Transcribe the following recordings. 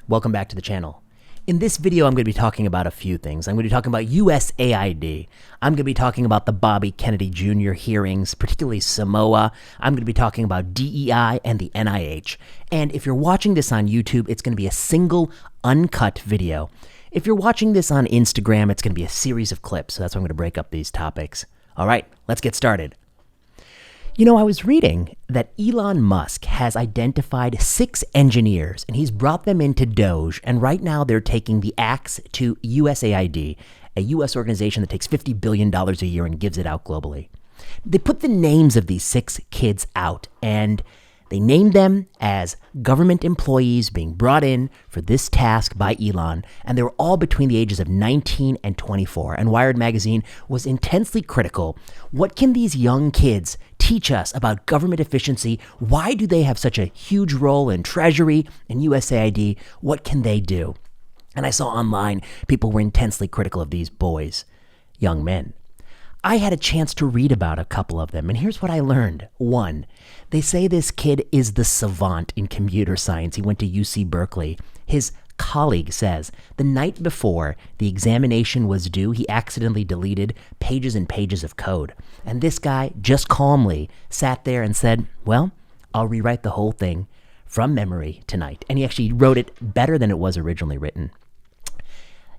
Welcome back to the channel. In this video, I'm going to be talking about a few things. I'm going to be talking about USAID. I'm going to be talking about the Bobby Kennedy Jr. hearings, particularly Samoa. I'm going to be talking about DEI and the NIH. And if you're watching this on YouTube, it's going to be a single, uncut video. If you're watching this on Instagram, it's going to be a series of clips. So that's why I'm going to break up these topics. All right, let's get started. You know, I was reading that Elon Musk has identified 6 engineers, and he's brought them into Doge, and right now they're taking the axe to USAID, a U.S. organization that takes $50 billion a year and gives it out globally. They put the names of these 6 kids out, and they named them as government employees being brought in for this task by Elon, and they were all between the ages of 19 and 24. And Wired magazine was intensely critical. What can these young kids teach us about government efficiency? Why do they have such a huge role in Treasury and USAID? What can they do? And I saw online people were intensely critical of these boys, young men. I had a chance to read about a couple of them, and here's what I learned. 1, they say this kid is the savant in computer science. He went to UC Berkeley. His colleague says the night before the examination was due, he accidentally deleted pages and pages of code. And this guy just calmly sat there and said, well, I'll rewrite the whole thing from memory tonight. And he actually wrote it better than it was originally written.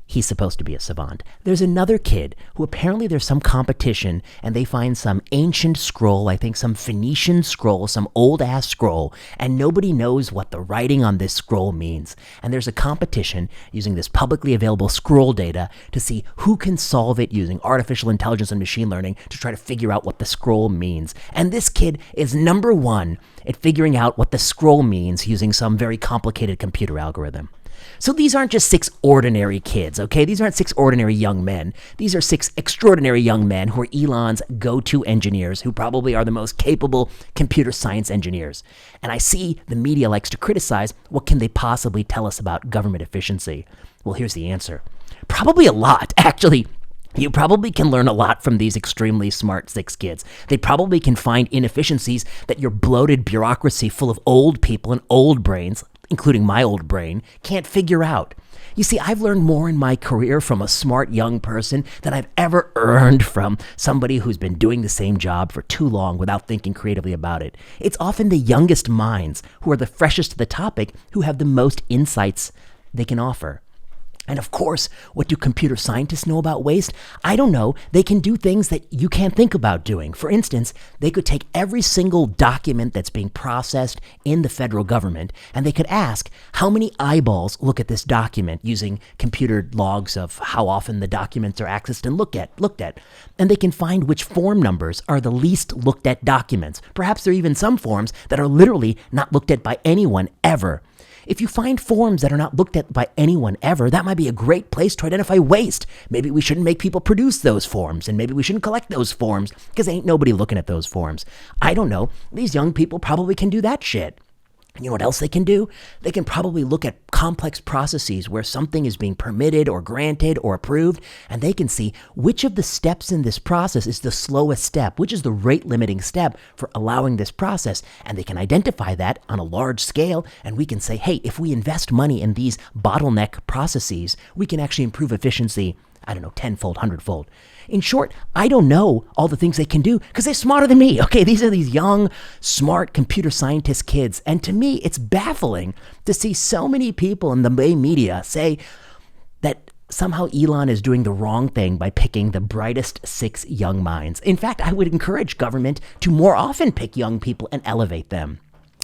He's supposed to be a savant. There's another kid who apparently there's some competition and they find some ancient scroll, I think some Phoenician scroll, some old ass scroll, and nobody knows what the writing on this scroll means. And there's a competition using this publicly available scroll data to see who can solve it using artificial intelligence and machine learning to try to figure out what the scroll means. And this kid is number 1 at figuring out what the scroll means using some very complicated computer algorithm. So these aren't just 6 ordinary kids, okay? These aren't 6 ordinary young men. These are 6 extraordinary young men who are Elon's go-to engineers, who probably are the most capable computer science engineers. And I see the media likes to criticize, what can they possibly tell us about government efficiency? Well, here's the answer. Probably a lot, actually. You probably can learn a lot from these extremely smart 6 kids. They probably can find inefficiencies that your bloated bureaucracy full of old people and old brains, including my old brain, can't figure out. You see, I've learned more in my career from a smart young person than I've ever earned from somebody who's been doing the same job for too long without thinking creatively about it. It's often the youngest minds who are the freshest to the topic who have the most insights they can offer. And of course, what do computer scientists know about waste? I don't know. They can do things that you can't think about doing. For instance, they could take every single document that's being processed in the federal government, and they could ask how many eyeballs look at this document using computer logs of how often the documents are accessed and looked at. And they can find which form numbers are the least looked at documents. Perhaps there are even some forms that are literally not looked at by anyone ever. If you find forms that are not looked at by anyone ever, that might be a great place to identify waste. Maybe we shouldn't make people produce those forms, and maybe we shouldn't collect those forms because ain't nobody looking at those forms. I don't know. These young people probably can do that shit. You know what else they can do? They can probably look at complex processes where something is being permitted or granted or approved, and they can see which of the steps in this process is the slowest step, which is the rate limiting step for allowing this process. And they can identify that on a large scale, and we can say, hey, if we invest money in these bottleneck processes, we can actually improve efficiency, I don't know, 10-fold, 100-fold. In short, I don't know all the things they can do because they're smarter than me. Okay, these are these young, smart computer scientist kids. And to me, it's baffling to see so many people in the media say that somehow Elon is doing the wrong thing by picking the brightest 6 young minds. In fact, I would encourage government to more often pick young people and elevate them.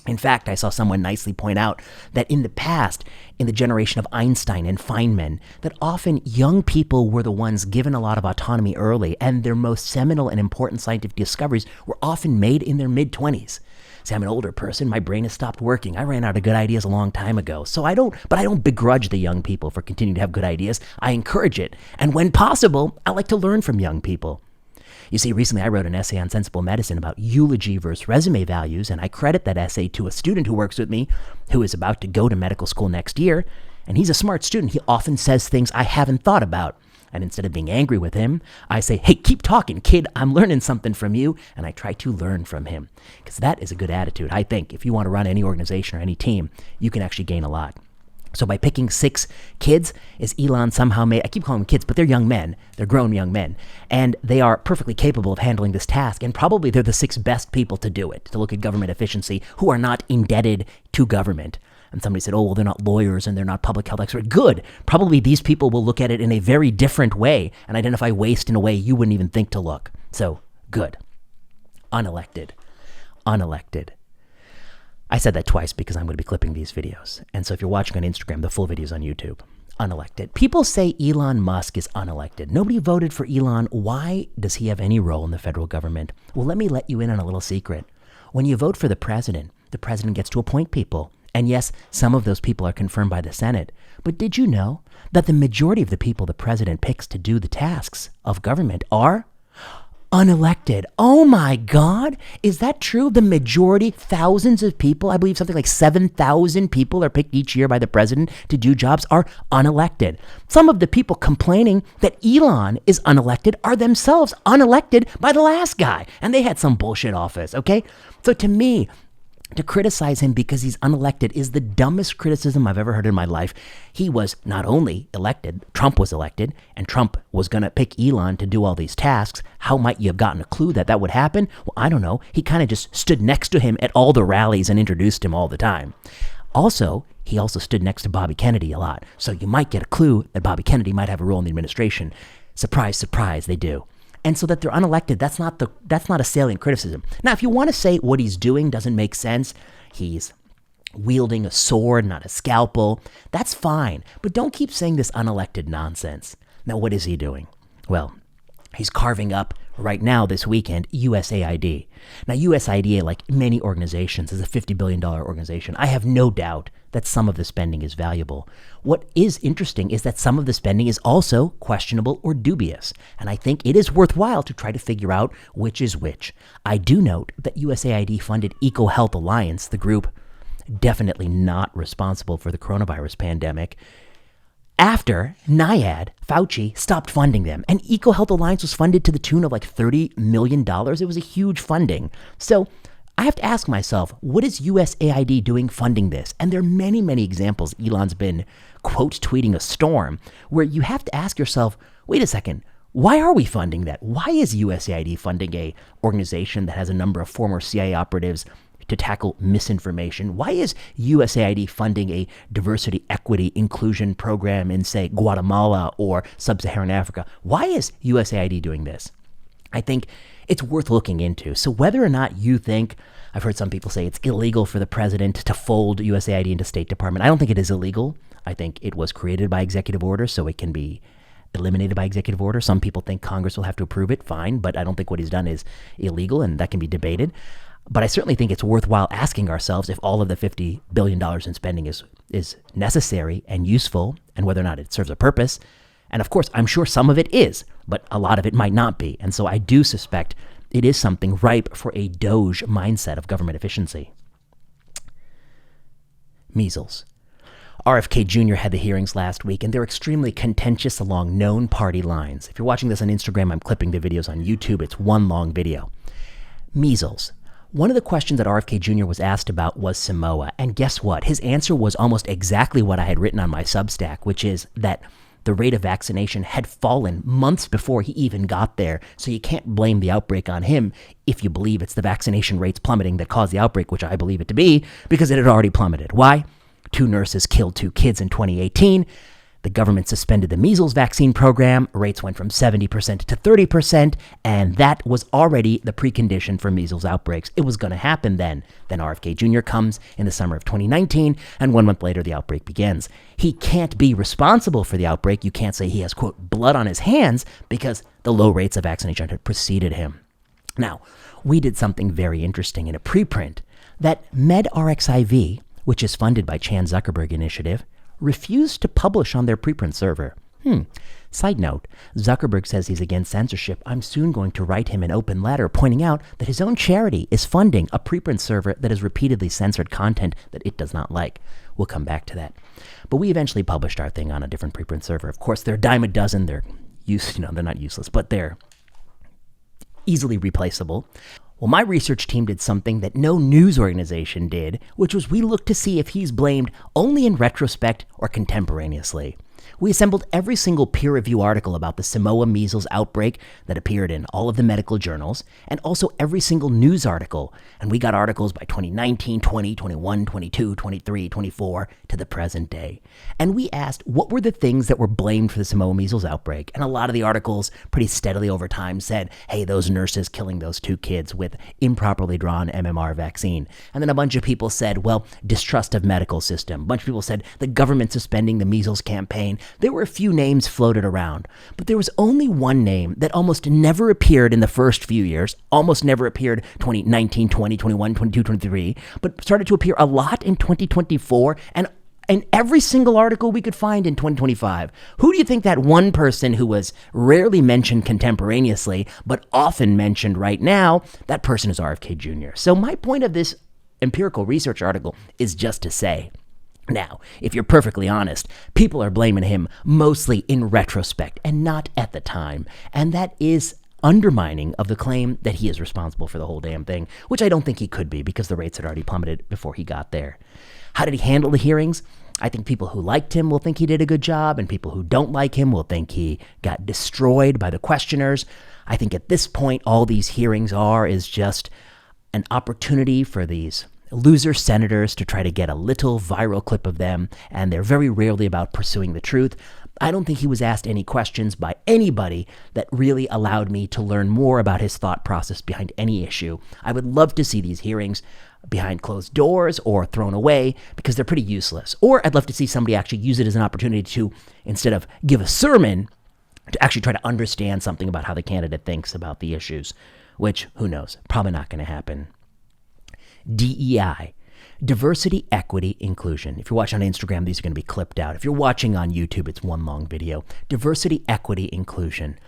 In fact, I saw someone nicely point out that in the past, in the generation of Einstein and Feynman, that often young people were the ones given a lot of autonomy early, and their most seminal and important scientific discoveries were often made in their mid-20s. See, I'm an older person. My brain has stopped working. I ran out of good ideas a long time ago. I don't begrudge the young people for continuing to have good ideas. I encourage it. And when possible, I like to learn from young people. You see, recently I wrote an essay on sensible medicine about eulogy versus resume values, and I credit that essay to a student who works with me who is about to go to medical school next year, and he's a smart student. He often says things I haven't thought about. And instead of being angry with him, I say, hey, keep talking, kid. I'm learning something from you. And I try to learn from him because that is a good attitude. I think if you want to run any organization or any team, you can actually gain a lot. So by picking 6 kids, is Elon somehow made, I keep calling them kids, but they're young men. They're grown young men. And they are perfectly capable of handling this task. And probably they're the 6 best people to do it, to look at government efficiency, who are not indebted to government. And somebody said, oh, well, they're not lawyers and they're not public health experts. Good. Probably these people will look at it in a very different way and identify waste in a way you wouldn't even think to look. So, good. Unelected. Unelected. I said that twice because I'm going to be clipping these videos. And so if you're watching on Instagram, the full video is on YouTube. Unelected. People say Elon Musk is unelected. Nobody voted for Elon. Why does he have any role in the federal government? Well, let me let you in on a little secret. When you vote for the president gets to appoint people. And yes, some of those people are confirmed by the Senate. But did you know that the majority of the people the president picks to do the tasks of government are unelected? Oh my God. Is that true? The majority, thousands of people, I believe something like 7,000 people are picked each year by the president to do jobs, are unelected. Some of the people complaining that Elon is unelected are themselves unelected by the last guy. And they had some bullshit office, okay? So to me, to criticize him because he's unelected is the dumbest criticism I've ever heard in my life. He was not only elected, Trump was elected, and Trump was going to pick Elon to do all these tasks. How might you have gotten a clue that that would happen? Well, I don't know. He kind of just stood next to him at all the rallies and introduced him all the time. He also stood next to Bobby Kennedy a lot. So you might get a clue that Bobby Kennedy might have a role in the administration. Surprise, surprise, they do. And so that they're unelected, that's not a salient criticism. Now, if you want to say what he's doing doesn't make sense, he's wielding a sword, not a scalpel, that's fine. But don't keep saying this unelected nonsense. Now, what is he doing? Well, he's carving up right now this weekend USAID. Now, USAID, like many organizations, is a $50 billion organization. I have no doubt that some of the spending is valuable. What is interesting is that some of the spending is also questionable or dubious. And I think it is worthwhile to try to figure out which is which. I do note that USAID funded EcoHealth Alliance, the group definitely not responsible for the coronavirus pandemic, after NIH, Fauci, stopped funding them. And EcoHealth Alliance was funded to the tune of like $30 million. It was a huge funding. So I have to ask myself, what is USAID doing funding this? And there are many, many examples. Elon's been quote tweeting a storm where you have to ask yourself, wait a second, why are we funding that? Why is USAID funding a organization that has a number of former CIA operatives to tackle misinformation? Why is USAID funding a diversity, equity, inclusion program in, say, Guatemala or sub-Saharan Africa? Why is USAID doing this? I think it's worth looking into. So whether or not you think, I've heard some people say it's illegal for the president to fold USAID into State Department. I don't think it is illegal. I think it was created by executive order, so it can be eliminated by executive order. Some people think Congress will have to approve it, fine, but I don't think what he's done is illegal, and that can be debated. But I certainly think it's worthwhile asking ourselves if all of the $50 billion in spending is necessary and useful, and whether or not it serves a purpose. And of course, I'm sure some of it is, but a lot of it might not be. And so I do suspect it is something ripe for a Doge mindset of government efficiency. Measles. RFK Jr. had the hearings last week, and they're extremely contentious along known party lines. If you're watching this on Instagram, I'm clipping the videos on YouTube. It's one long video. Measles. One of the questions that RFK Jr. was asked about was Samoa. And guess what? His answer was almost exactly what I had written on my Substack, which is that the rate of vaccination had fallen months before he even got there. So you can't blame the outbreak on him if you believe it's the vaccination rates plummeting that caused the outbreak, which I believe it to be, because it had already plummeted. Why? 2 nurses killed 2 kids in 2018. The government suspended the measles vaccine program. Rates went from 70% to 30%, and that was already the precondition for measles outbreaks. It was going to happen then. Then RFK Jr. comes in the summer of 2019, and 1 month later, the outbreak begins. He can't be responsible for the outbreak. You can't say he has, quote, blood on his hands, because the low rates of vaccination had preceded him. Now, we did something very interesting in a preprint that MedRxiv, which is funded by Chan Zuckerberg Initiative, refused to publish on their preprint server. Side note, Zuckerberg says he's against censorship. I'm soon going to write him an open letter pointing out that his own charity is funding a preprint server that has repeatedly censored content that it does not like. We'll come back to that. But we eventually published our thing on a different preprint server. Of course, they're a dime a dozen. They're not useless, but they're easily replaceable. Well, my research team did something that no news organization did, which was we looked to see if he's blamed only in retrospect or contemporaneously. We assembled every single peer review article about the Samoa measles outbreak that appeared in all of the medical journals, and also every single news article. And we got articles by 2019, 20, 21, 22, 23, 24 to the present day. And we asked what were the things that were blamed for the Samoa measles outbreak. And a lot of the articles pretty steadily over time said, hey, those nurses killing those 2 kids with improperly drawn MMR vaccine. And then a bunch of people said, well, distrust of medical system. A bunch of people said the government suspending the measles campaign. There were a few names floated around, but there was only one name that almost never appeared in the first few years, almost never appeared 2019, 20, 21, 22, 23, but started to appear a lot in 2024 and in every single article we could find in 2025. Who do you think that one person who was rarely mentioned contemporaneously, but often mentioned right now, that person is RFK Jr. So my point of this empirical research article is just to say, now, if you're perfectly honest, people are blaming him mostly in retrospect and not at the time. And that is undermining of the claim that he is responsible for the whole damn thing, which I don't think he could be because the rates had already plummeted before he got there. How did he handle the hearings? I think people who liked him will think he did a good job, and people who don't like him will think he got destroyed by the questioners. I think at this point, all these hearings is just an opportunity for these loser senators to try to get a little viral clip of them, and they're very rarely about pursuing the truth. I don't think he was asked any questions by anybody that really allowed me to learn more about his thought process behind any issue. I would love to see these hearings behind closed doors or thrown away because they're pretty useless. Or I'd love to see somebody actually use it as an opportunity to, instead of give a sermon, to actually try to understand something about how the candidate thinks about the issues, which, who knows, probably not going to happen. DEI, diversity, equity, inclusion. If you're watching on Instagram, these are going to be clipped out. If you're watching on YouTube, it's one long video. Diversity, equity, inclusion.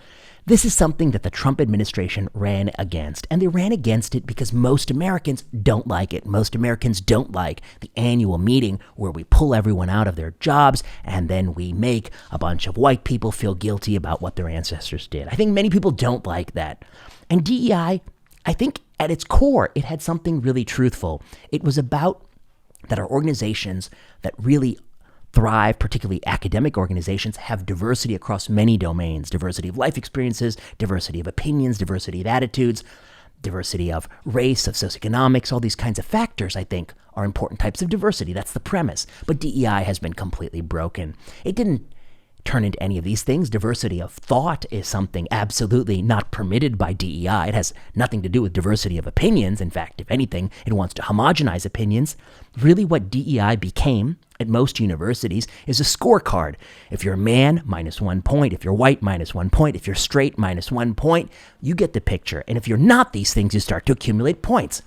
This is something that the Trump administration ran against, and they ran against it because most Americans don't like it. Most Americans don't like the annual meeting where we pull everyone out of their jobs and then we make a bunch of white people feel guilty about what their ancestors did. I think many people don't like that. And DEI, I think at its core, it had something really truthful. It was about that our organizations that really thrive, particularly academic organizations, have diversity across many domains. Diversity of life experiences, diversity of opinions, diversity of attitudes, diversity of race, of socioeconomics, all these kinds of factors, I think, are important types of diversity. That's the premise. But DEI has been completely broken. It didn't turn into any of these things. Diversity of thought is something absolutely not permitted by DEI. It has nothing to do with diversity of opinions. In fact, if anything, it wants to homogenize opinions. Really what DEI became at most universities is a scorecard. If you're a man, -1 point. If you're white, -1 point. If you're straight, -1 point. You get the picture. And if you're not these things, you start to accumulate points.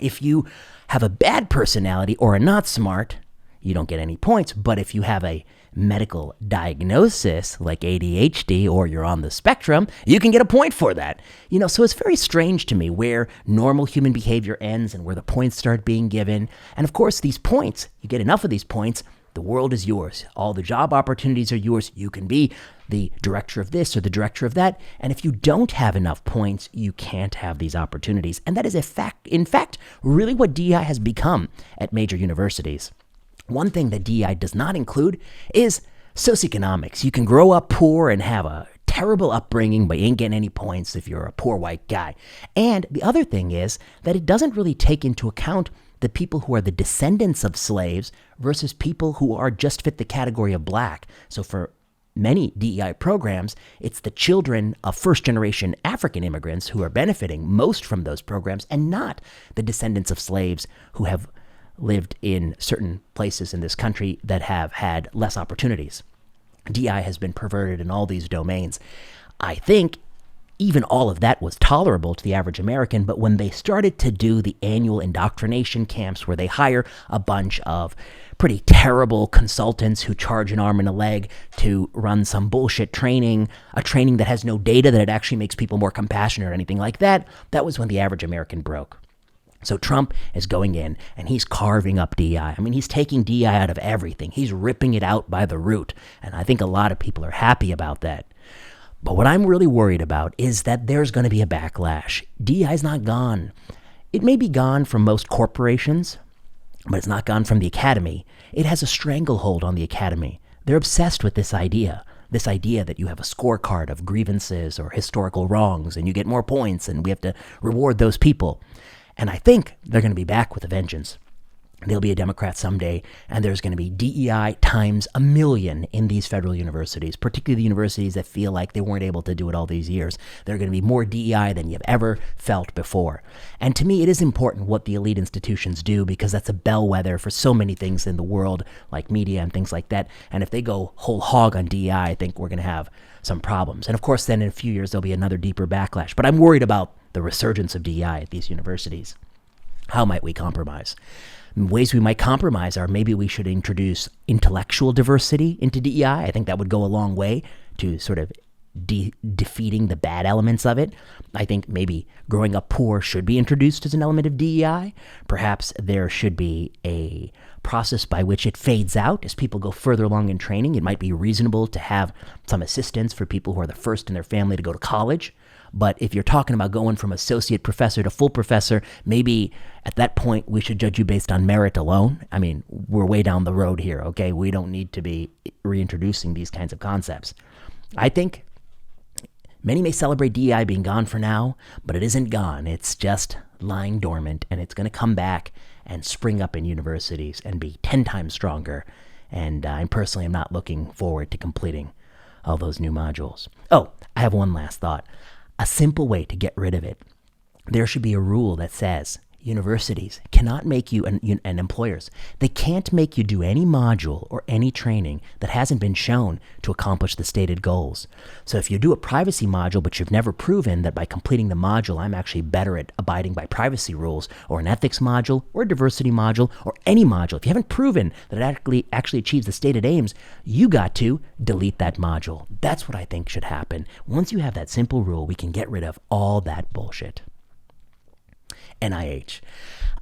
If you have a bad personality or are not smart, you don't get any points. But if you have a medical diagnosis like ADHD or you're on the spectrum, you can get a point for that. So it's very strange to me where normal human behavior ends and where the points start being given. And of course, these points, you get enough of these points, the world is yours. All the job opportunities are yours. You can be the director of this or the director of that. And if you don't have enough points, you can't have these opportunities. And that is in fact, really what DEI has become at major universities. One thing that DEI does not include is socioeconomics. You can grow up poor and have a terrible upbringing, but you ain't getting any points if you're a poor white guy. And the other thing is that it doesn't really take into account the people who are the descendants of slaves versus people who are just fit the category of black. So for many DEI programs, it's the children of first-generation African immigrants who are benefiting most from those programs and not the descendants of slaves who have lived in certain places in this country that have had less opportunities. DEI has been perverted in all these domains. I think even all of that was tolerable to the average American, but when they started to do the annual indoctrination camps where they hire a bunch of pretty terrible consultants who charge an arm and a leg to run some bullshit training, a training that has no data that it actually makes people more compassionate or anything like that, that was when the average American broke. So Trump is going in and he's carving up DEI. I mean, he's taking DEI out of everything. He's ripping it out by the root. And I think a lot of people are happy about that. But what I'm really worried about is that there's going to be a backlash. DEI is not gone. It may be gone from most corporations, but it's not gone from the academy. It has a stranglehold on the academy. They're obsessed with this idea that you have a scorecard of grievances or historical wrongs, and you get more points, and we have to reward those people. And I think they're going to be back with a vengeance. They'll be a Democrat someday, and there's going to be DEI times 1,000,000 in these federal universities, particularly the universities that feel like they weren't able to do it all these years. There are going to be more DEI than you've ever felt before. And to me, it is important what the elite institutions do, because that's a bellwether for so many things in the world, like media and things like that. And if they go whole hog on DEI, I think we're going to have some problems. And of course, then in a few years, there'll be another deeper backlash. But I'm worried about the resurgence of DEI at these universities. How might we compromise? Ways we might compromise are maybe we should introduce intellectual diversity into DEI. I think that would go a long way to sort of defeating the bad elements of it. I think maybe growing up poor should be introduced as an element of DEI. Perhaps there should be a process by which it fades out as people go further along in training. It might be reasonable to have some assistance for people who are the first in their family to go to college. But if you're talking about going from associate professor to full professor, maybe at that point we should judge you based on merit alone. I mean, we're way down the road here, okay? We don't need to be reintroducing these kinds of concepts. I think many may celebrate DEI being gone for now, but it isn't gone. It's just lying dormant, and it's going to come back and spring up in universities and be 10 times stronger. And I personally am not looking forward to completing all those new modules. Oh, I have one last thought. A simple way to get rid of it. There should be a rule that says universities cannot make you, and employers, they can't make you do any module or any training that hasn't been shown to accomplish the stated goals. So if you do a privacy module, but you've never proven that by completing the module, I'm actually better at abiding by privacy rules, or an ethics module, or a diversity module, or any module, if you haven't proven that it actually achieves the stated aims, you got to delete that module. That's what I think should happen. Once you have that simple rule, we can get rid of all that bullshit. NIH.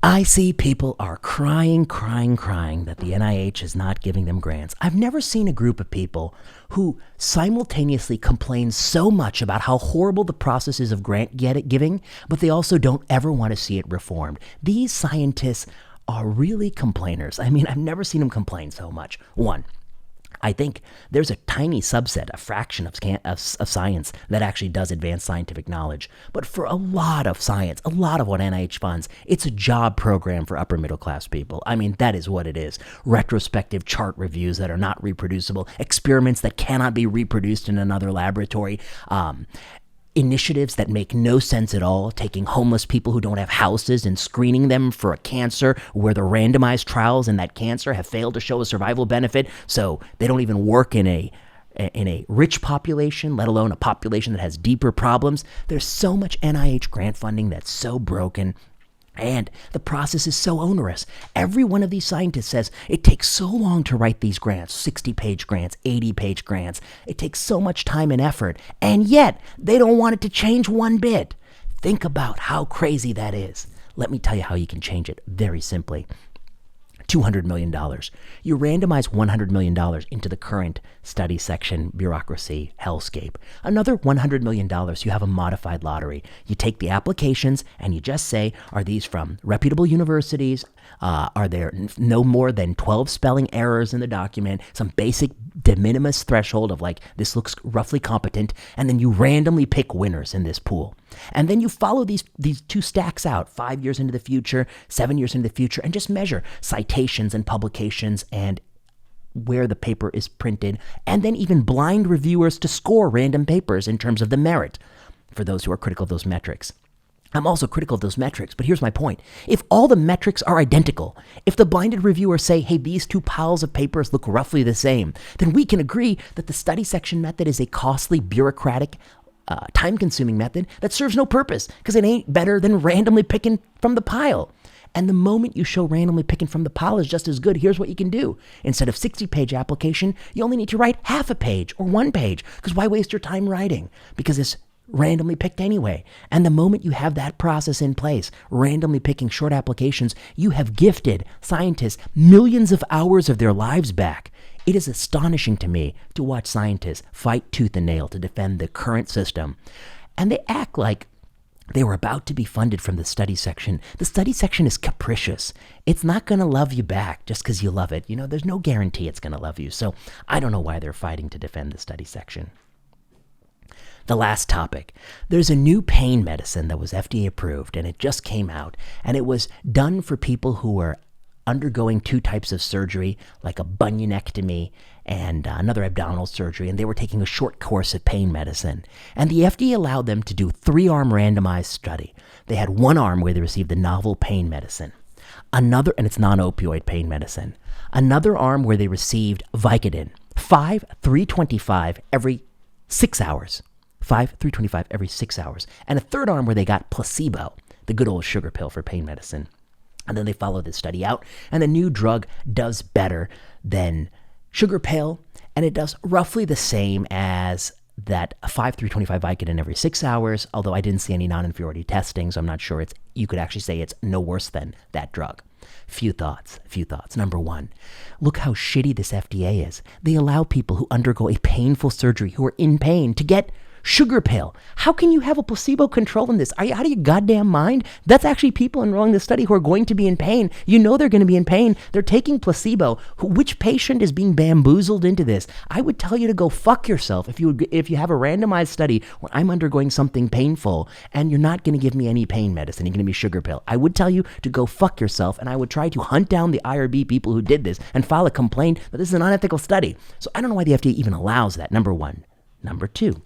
I see people are crying that the NIH is not giving them grants. I've never seen a group of people who simultaneously complain so much about how horrible the process is of grant giving, but they also don't ever want to see it reformed. These scientists are really complainers. I mean, I've never seen them complain so much. One, I think there's a tiny subset, a fraction of science that actually does advance scientific knowledge. But for a lot of science, a lot of what NIH funds, it's a job program for upper middle class people. I mean, that is what it is. Retrospective chart reviews that are not reproducible, experiments that cannot be reproduced in another laboratory, initiatives that make no sense at all, taking homeless people who don't have houses and screening them for a cancer where the randomized trials in that cancer have failed to show a survival benefit, so they don't even work in a rich population, let alone a population that has deeper problems. There's so much NIH grant funding that's so broken. And the process is so onerous. Every one of these scientists says it takes so long to write these grants, 60-page grants, 80-page grants. It takes so much time and effort, and yet they don't want it to change one bit. Think about how crazy that is. Let me tell you how you can change it very simply. $200 million. You randomize $100 million into the current study section bureaucracy hellscape. Another $100 million, you have a modified lottery. You take the applications and you just say, are these from reputable universities? Are there no more than 12 spelling errors in the document? Some basic de minimis threshold of like, this looks roughly competent. And then you randomly pick winners in this pool. And then you follow these two stacks out 5 years into the future, 7 years into the future, and just measure citations and publications and where the paper is printed, and then even blind reviewers to score random papers in terms of the merit for those who are critical of those metrics. I'm also critical of those metrics, but here's my point. If all the metrics are identical, if the blinded reviewers say, hey, these two piles of papers look roughly the same, then we can agree that the study section method is a costly, bureaucratic, time-consuming method that serves no purpose because it ain't better than randomly picking from the pile. And the moment you show randomly picking from the pile is just as good, here's what you can do. Instead of 60-page application, you only need to write half a page or 1 page, because why waste your time writing? Because it's randomly picked anyway. And the moment you have that process in place, randomly picking short applications, you have gifted scientists millions of hours of their lives back. It is astonishing to me to watch scientists fight tooth and nail to defend the current system, and they act like they were about to be funded from the study section. The study section is capricious. It's not going to love you back just because you love it. There's no guarantee it's going to love you. So I don't know why they're fighting to defend the study section. The last topic. There's a new pain medicine that was FDA approved, and it just came out. And it was done for people who were undergoing 2 types of surgery, like a bunionectomy and another abdominal surgery, and they were taking a short course of pain medicine. And the FDA allowed them to do a 3-arm randomized study. They had one arm where they received the novel pain medicine, another, and it's non-opioid pain medicine, another arm where they received Vicodin, 5/325 every 6 hours, 5/325 every 6 hours, and a third arm where they got placebo, the good old sugar pill for pain medicine. And then they followed this study out, and the new drug does better than sugar pill, and it does roughly the same as that 5/325 Vicodin every 6 hours, although I didn't see any non-inferiority testing, so I'm not sure you could actually say it's no worse than that drug. Few thoughts. Number one, look how shitty this FDA is. They allow people who undergo a painful surgery, who are in pain, to get sugar pill. How can you have a placebo control in this? Are you out of your goddamn mind? That's actually people enrolling in this study who are going to be in pain. They're going to be in pain. They're taking placebo. Which patient is being bamboozled into this? I would tell you to go fuck yourself if you have a randomized study where I'm undergoing something painful and you're not going to give me any pain medicine. You're going to be sugar pill. I would tell you to go fuck yourself, and I would try to hunt down the IRB people who did this and file a complaint that this is an unethical study. So I don't know why the FDA even allows that, number one. Number two,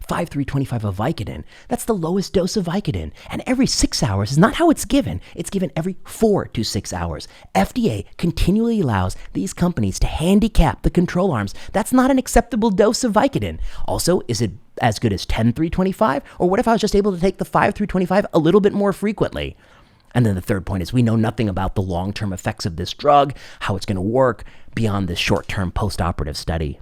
5/325 of Vicodin. That's the lowest dose of Vicodin. And every 6 hours is not how it's given. It's given every 4 to 6 hours. FDA continually allows these companies to handicap the control arms. That's not an acceptable dose of Vicodin. Also, is it as good as 10/325? Or what if I was just able to take the 5/325 a little bit more frequently? And then the third point is we know nothing about the long-term effects of this drug, how it's going to work beyond this short-term post-operative study.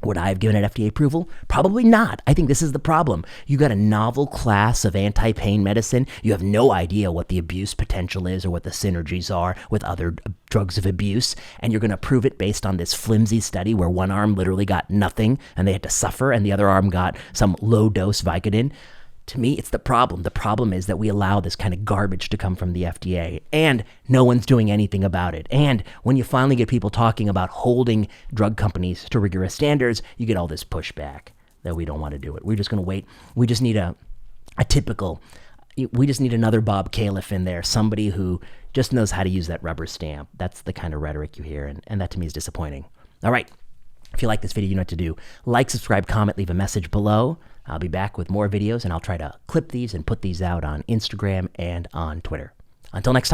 Would I have given it FDA approval? Probably not. I think this is the problem. You got a novel class of anti-pain medicine. You have no idea what the abuse potential is or what the synergies are with other drugs of abuse, and you're going to prove it based on this flimsy study where one arm literally got nothing and they had to suffer, and the other arm got some low-dose Vicodin. To me, it's the problem. The problem is that we allow this kind of garbage to come from the FDA, and no one's doing anything about it. And when you finally get people talking about holding drug companies to rigorous standards, you get all this pushback that we don't want to do it. We're just going to wait. We just need we just need another Bob Califf in there, somebody who just knows how to use that rubber stamp. That's the kind of rhetoric you hear, and that to me is disappointing. All right. If you like this video, you know what to do. Like, subscribe, comment, leave a message below. I'll be back with more videos, and I'll try to clip these and put these out on Instagram and on Twitter. Until next time.